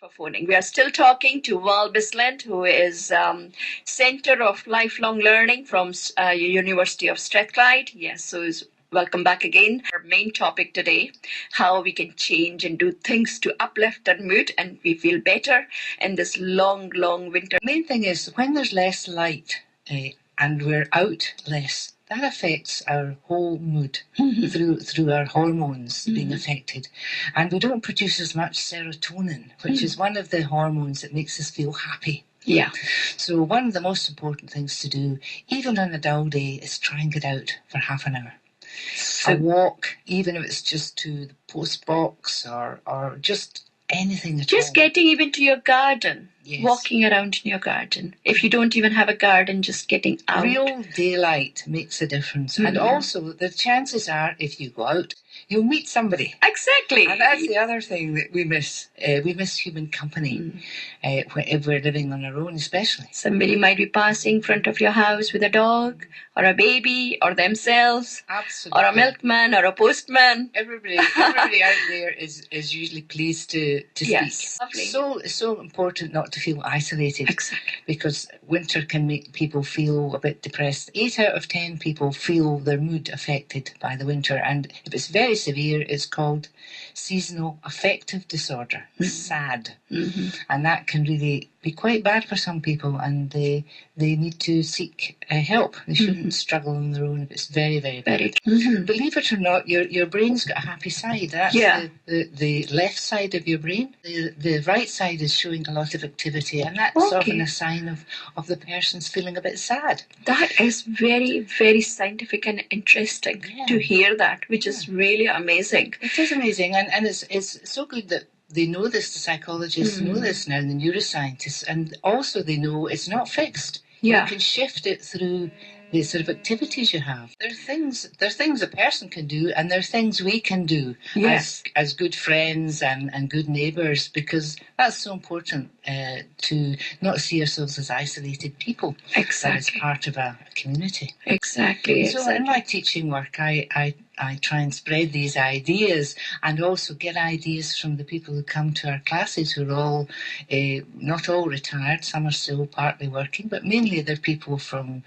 for phoning. We are still talking to Val Bissland, who is Center of Lifelong Learning from University of Strathclyde. Yes, so welcome back again. Our main topic today, how we can change and do things to uplift our mood and we feel better in this long winter. The main thing is when there's less light and we're out less, that affects our whole mood through our hormones being affected. And we don't produce as much serotonin, which is one of the hormones that makes us feel happy. Yeah. So one of the most important things to do, even on a dull day, is try and get out for half an hour. A walk, even if it's just to the post box or just anything at all. Just getting even to your garden. Yes. Walking around in your garden. If you don't even have a garden, just getting out. Real daylight makes a difference. And also, the chances are, if you go out, you'll meet somebody. Exactly. And that's the other thing that we miss. We miss human company if we're living on our own, especially. Somebody might be passing in front of your house with a dog or a baby or themselves. Absolutely. Or a milkman or a postman. Everybody out there is usually pleased to Yes. speak. So important not to feel isolated. Exactly. Because winter can make people feel a bit depressed. 8 out of 10 people feel their mood affected by the winter. And if it's very severe, it's called seasonal affective disorder, SAD. And that can really be quite bad for some people, and they need to seek help. They shouldn't struggle on their own if it's very, very bad. Believe it or not, your brain's got a happy side. That's the left side of your brain. The right side is showing a lot of activity, and that's often a sign of the person's feeling a bit sad. That is very, very scientific and interesting to hear that, which is really amazing. It is amazing, and it's so good that they know this, the psychologists know this now, the neuroscientists, and also they know it's not fixed. Yeah. You can shift it through the sort of activities you have. There's things a person can do, and there are things we can do as good friends and good neighbours, because that's so important to not see ourselves as isolated people. Exactly. As part of a community. Exactly. So in my teaching work, I try and spread these ideas and also get ideas from the people who come to our classes, who are all, not all retired, some are still partly working, but mainly they're people from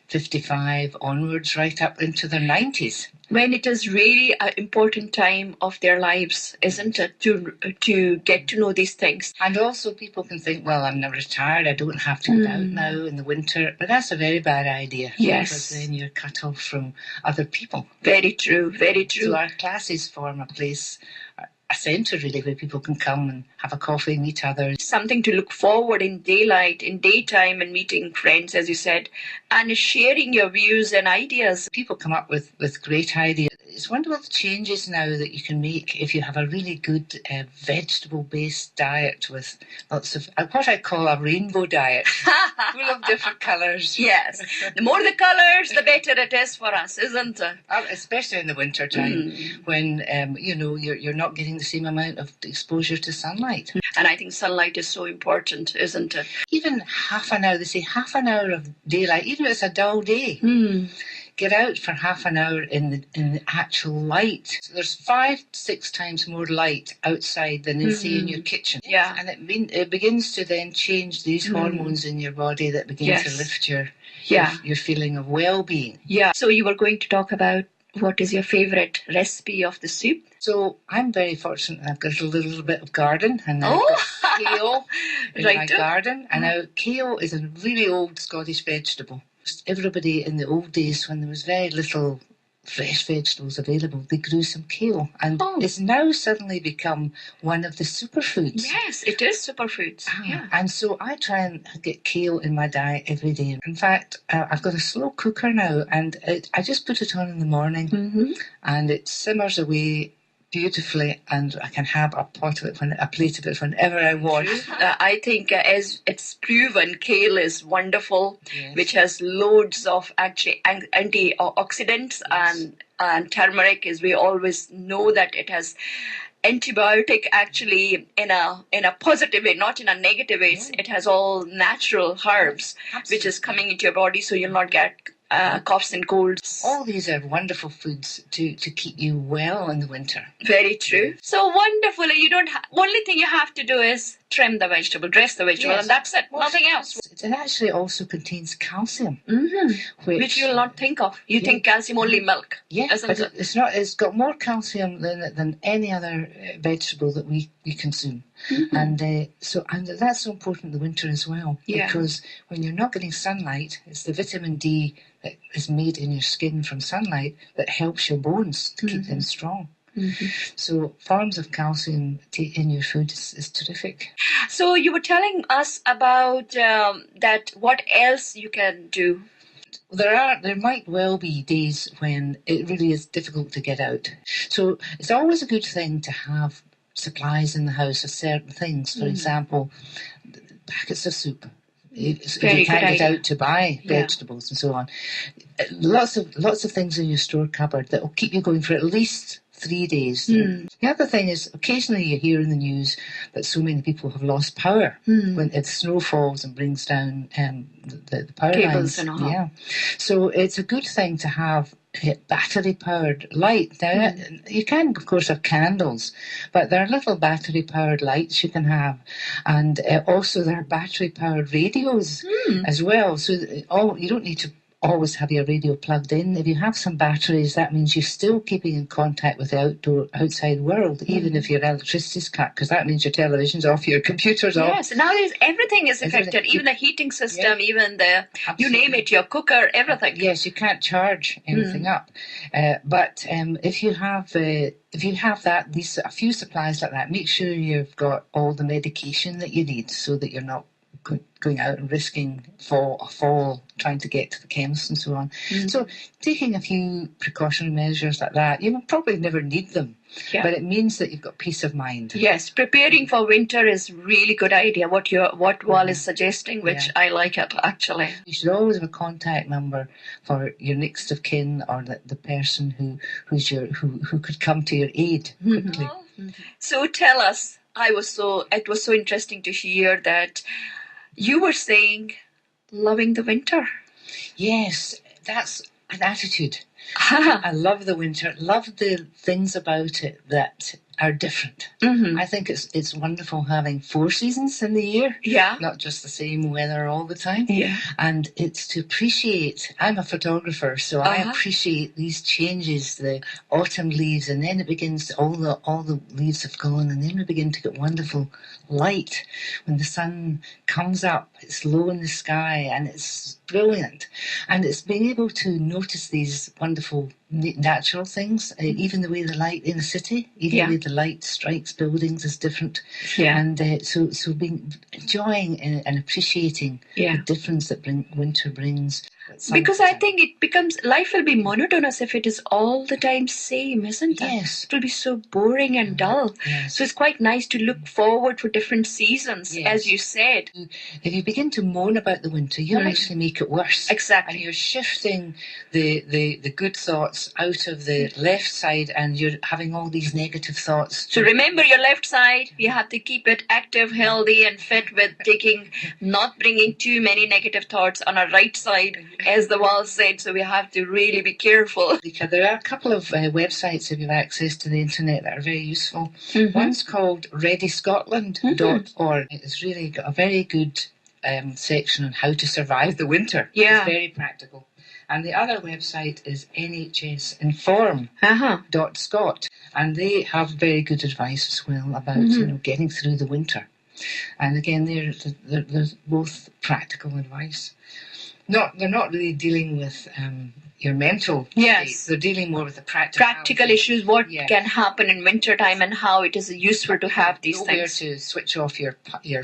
55 onwards right up into their 90s. When it is really an important time of their lives, isn't it, to get to know these things. And also people can think, well, I'm now retired, I don't have to go out now in the winter. But that's a very bad idea. Yes. Because then you're cut off from other people. Very true, very true. So our classes form a place, a centre really, where people can come and have a coffee, meet others. Something to look forward in daylight, in daytime, and meeting friends, as you said, and sharing your views and ideas. People come up with great ideas. It's wonderful the changes now that you can make if you have a really good vegetable-based diet with lots of what I call a rainbow diet, full of different colours. Yes, the more the colours, the better it is for us, isn't it? Especially in the winter time, when you're not getting the same amount of exposure to sunlight. And I think sunlight is so important, isn't it? Even half an hour, they say half an hour of daylight, even if it's a dull day. Get out for half an hour in the actual light. So there's 5-6 times more light outside than say in your kitchen. Yeah. And it begins to then change these hormones in your body that begin to lift your feeling of well-being. Yeah. So you were going to talk about what is your favourite recipe of the soup? So I'm very fortunate. I've got a little bit of garden, and I've got kale in my garden. And now kale is a really old Scottish vegetable. Everybody in the old days, when there was very little fresh vegetables available, they grew some kale, and it's now suddenly become one of the superfoods. Yes, it is superfoods. Yeah. And so I try and get kale in my diet every day. In fact, I've got a slow cooker now, and I just put it on in the morning, and it simmers away beautifully, and I can have a plate of it whenever I want. I think as it's proven, kale is wonderful, which has loads of actually antioxidants, and turmeric, as we always know that it has antibiotic actually in a positive way, not in a negative way. It has all natural herbs which is coming into your body, so you'll not get coughs and colds. All these are wonderful foods to keep you well in the winter. Very true. So wonderful. You don't. Only thing you have to do is trim the vegetable, dress the vegetable, Yes. and that's it. Nothing else. It actually also contains calcium, Which you'll not think of. You think calcium only milk. Yeah, isn't but it? it's not. It's got more calcium than any other vegetable that we consume, and that's so important in the winter as well. Yeah. Because when you're not getting sunlight, it's the vitamin D that is made in your skin from sunlight that helps your bones to keep them strong. So forms of calcium in your food is terrific. So you were telling us about that. What else you can do? There might well be days when it really is difficult to get out. So it's always a good thing to have supplies in the house of certain things. For example, packets of soup. If you can't get out to buy vegetables and so on. Lots of things in your store cupboard that will keep you going for at least 3 days. The other thing is, occasionally you hear in the news that so many people have lost power when the snow falls and brings down the power cables lines. and all. Yeah, so it's a good thing to have battery-powered light. Now, you can, of course, have candles, but there are little battery-powered lights you can have, and also there are battery-powered radios as well. So you don't need to always have your radio plugged in. If you have some batteries, that means you're still keeping in contact with the outside world, even if your electricity's cut, because that means your television's off, your computer's off. Yes, nowadays everything is affected, even the heating system, even the, you name it, your cooker, everything. Yes, you can't charge anything up. But if you have a few supplies like that, make sure you've got all the medication that you need so that you're not going out and risking a fall trying to get to the chemist and so on. So taking a few precautionary measures like that, you will probably never need them, but it means that you've got peace of mind. Yes, preparing for winter is really good idea, what Val is suggesting, which I like it, actually. You should always have a contact number for your next of kin or the person who could come to your aid quickly. So tell us, it was so interesting to hear that you were saying loving the winter. Yes, that's an attitude. I love the winter, love the things about it that are different. I think it's wonderful having 4 seasons in the year, not just the same weather all the time. And it's to appreciate. I'm a photographer, so I appreciate these changes, the autumn leaves, and then it begins. All the leaves have gone, and then we begin to get wonderful light when the sun comes up. It's low in the sky, and it's brilliant. And it's being able to notice these wonderful natural things, even the way the light in the city, even the way the light strikes buildings is different. And so being enjoying and appreciating the difference that winter brings. Because I think life will be monotonous if it is all the time same, isn't it? Yes. It will be so boring and dull. So it's quite nice to look forward for different seasons, as you said. If you begin to moan about the winter, you'll actually make it worse. Exactly. And you're shifting the good thoughts out of the left side, and you're having all these negative thoughts. So remember your left side, you have to keep it active, healthy and fit with not bringing too many negative thoughts on our right side, as the Val said, so we have to really be careful. There are a couple of websites, if you have access to the internet, that are very useful. One's called readyscotland.org. It's really got a very good section on how to survive the winter. It's very practical. And the other website is nhsinform.scot, and they have very good advice as well about getting through the winter. And again, they're both practical advice. They're not really dealing with your mental state. They're dealing more with the practical issues, what can happen in winter time and how it is useful to have these know things. Where to switch off your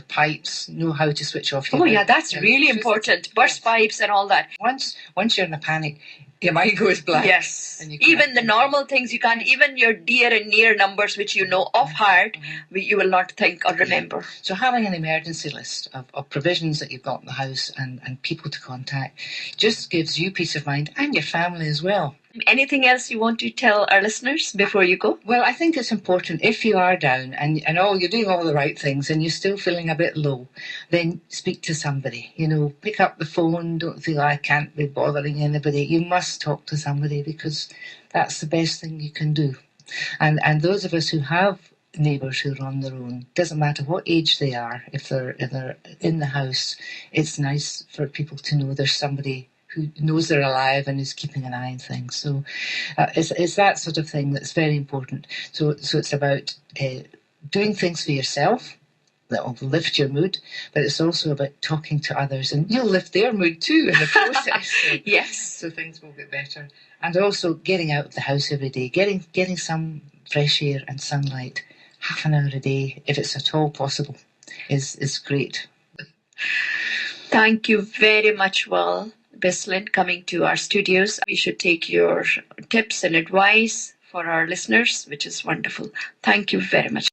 pipes, know how to switch off your that's really important. Burst pipes and all that. Once you're in a panic, your mind goes blank. Yes. Even the normal things you can't, even your dear and near numbers which you know off heart, you will not think or remember. So having an emergency list of provisions that you've got in the house and people to contact just gives you peace of mind, and your family as well. Anything else you want to tell our listeners before you go? Well, I think it's important if you are down and you're doing all the right things and you're still feeling a bit low, then speak to somebody. Pick up the phone. Don't feel I can't be bothering anybody. You must talk to somebody because that's the best thing you can do. And those of us who have neighbours who are on their own, doesn't matter what age they are, if they're in the house, it's nice for people to know there's somebody who knows they're alive and is keeping an eye on things. So it's that sort of thing that's very important. So it's about doing things for yourself that will lift your mood, but it's also about talking to others, and you'll lift their mood too in the process. Yes. So things will get better. And also getting out of the house every day, getting some fresh air and sunlight, half an hour a day, if it's at all possible, is great. Thank you very much, Val Bissland, coming to our studios. We should take your tips and advice for our listeners, which is wonderful. Thank you very much.